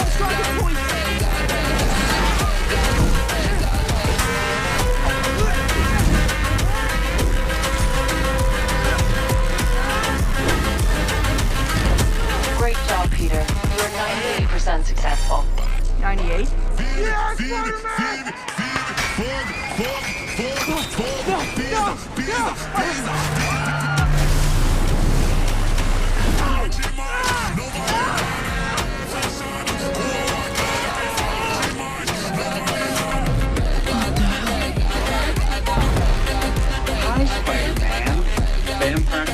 Strike point! Great job, Peter. You're 98% successful. 98? Yeah, Spider-Man! Hi, Spider-Man. Vampire